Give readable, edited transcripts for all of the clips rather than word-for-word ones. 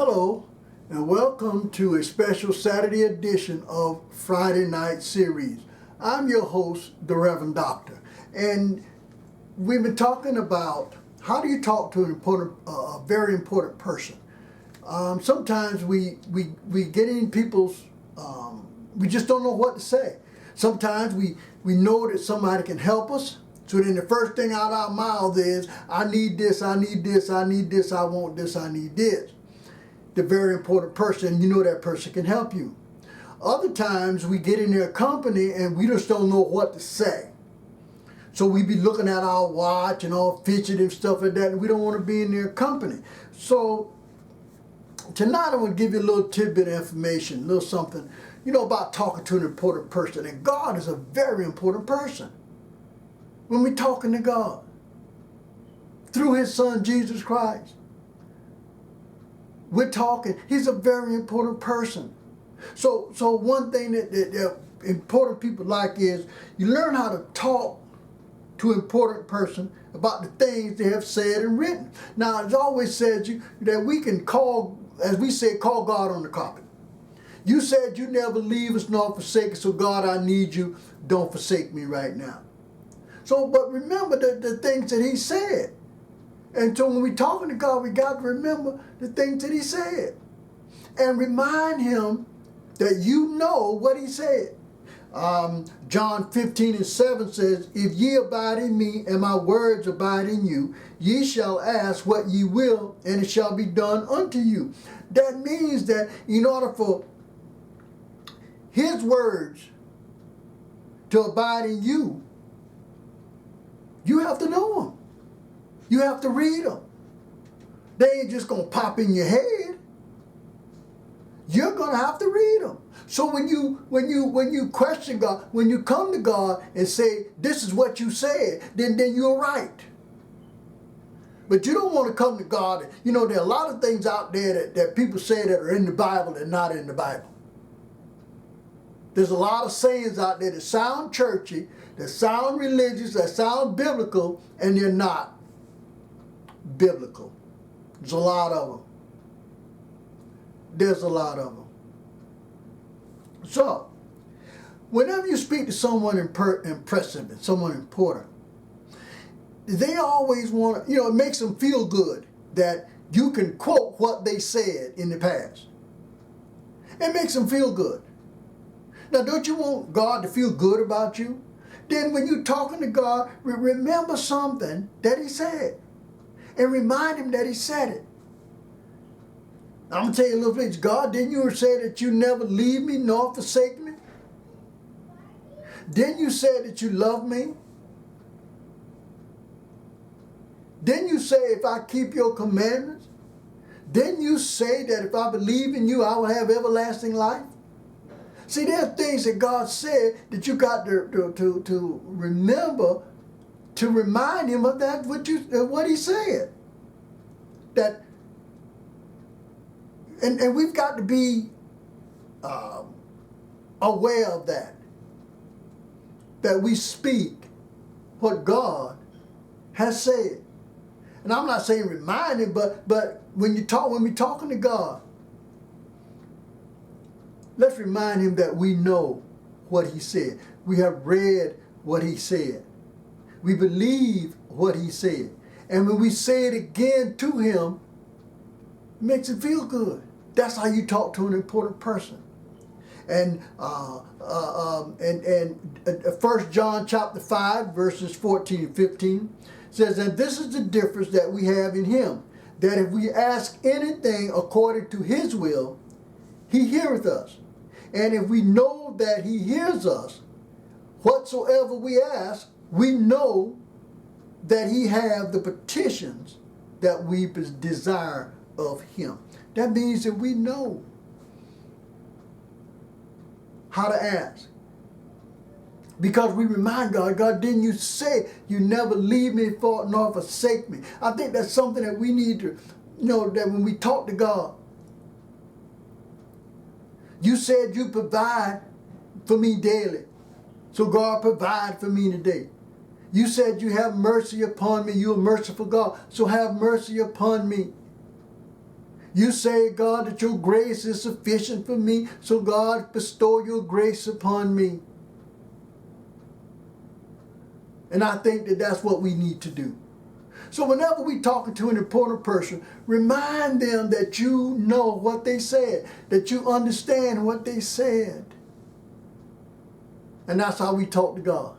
Hello, and welcome to a special Saturday edition of Friday Night Series. I'm your host, the Reverend Doctor, and we've been talking about how do you talk to a very important person. Sometimes we get in people's, we just don't know what to say. Sometimes we know that somebody can help us. So then the first thing out of our mouth is, I need this, I need this, I need this, I want this, I need this. The very important person, you know that person can help you. Other times we get in their company and we just don't know what to say. So we be looking at our watch and all fidget and stuff like that, and we don't want to be in their company. So tonight I'm going to give you a little tidbit of information, a little something, about talking to an important person. And God is a very important person. When we're talking to God through His Son, Jesus Christ, we're talking, He's a very important person. So one thing that important people like is you learn how to talk to an important person about the things they have said and written. Now, it's always said that we can call, as we say, call God on the carpet. You said you never leave us nor forsake us, so God, I need you. Don't forsake me right now. So, but remember the things that He said. And so when we're talking to God, we got to remember the things that He said. And remind Him that you know what He said. John 15:7 says, if ye abide in me and my words abide in you, ye shall ask what ye will, and it shall be done unto you. That means that in order for His words to abide in you, you have to know Him. You have to read them. They ain't just going to pop in your head. You're going to have to read them. So when you question God, when you come to God and say, this is what you said, then you're right. But you don't want to come to God. There are a lot of things out there that people say that are in the Bible and not in the Bible. There's a lot of sayings out there that sound churchy, that sound religious, that sound biblical, and they're not biblical. There's a lot of them. There's a lot of them. So, whenever you speak to someone impressive and someone important, they always want to, it makes them feel good that you can quote what they said in the past. It makes them feel good. Now, don't you want God to feel good about you? Then when you're talking to God, remember something that He said. And remind Him that He said it. I'm going to tell you a little bit. God, didn't you say that you never leave me nor forsake me? Didn't you say that you love me? Didn't you say if I keep your commandments? Didn't you say that if I believe in you, I will have everlasting life? See, there are things that God said that you got to remember, to remind Him of that, what He said. That, and we've got to be aware of that. That we speak what God has said. And I'm not saying remind Him, but when we're talking to God, let's remind Him that we know what He said. We have read what He said. We believe what He said. And when we say it again to Him, it makes Him feel good. That's how you talk to an important person. And 1 John chapter 5, verses 14 and 15 says, and this is the difference that we have in Him, that if we ask anything according to His will, He heareth us. And if we know that He hears us, whatsoever we ask, we know that He have the petitions that we desire of Him. That means that we know how to ask. Because we remind God, God, didn't you say you never leave me nor forsake me? I think that's something that we need to know, that when we talk to God, you said you provide for me daily. So God, provide for me today. You said you have mercy upon me. You're a merciful God. So have mercy upon me. You say, God, that your grace is sufficient for me, so God, bestow your grace upon me. And I think that that's what we need to do. So whenever we're talking to an important person, remind them that you know what they said, that you understand what they said. And that's how we talk to God,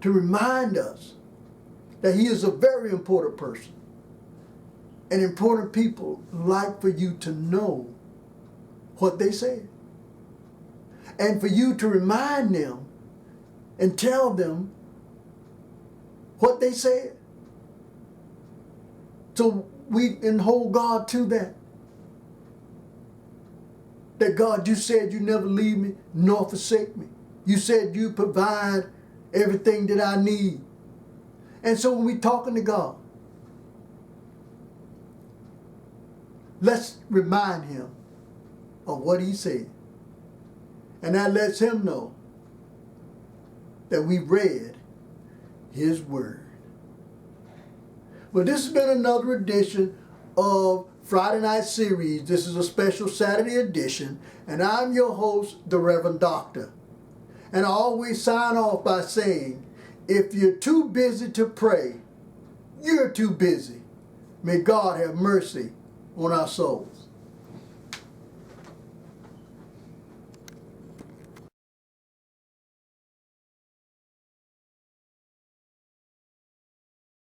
to remind us that He is a very important person. And important people like for you to know what they said. And for you to remind them and tell them what they said. So we can hold God to that. That God, you said you never leave me nor forsake me. You said you provide everything that I need. And so when we're talking to God, let's remind Him of what He said. And that lets Him know that we read His Word. Well, this has been another edition of Friday Night Series. This is a special Saturday edition, and I'm your host, the Reverend Doctor. And I always sign off by saying, if you're too busy to pray, you're too busy. May God have mercy on our souls.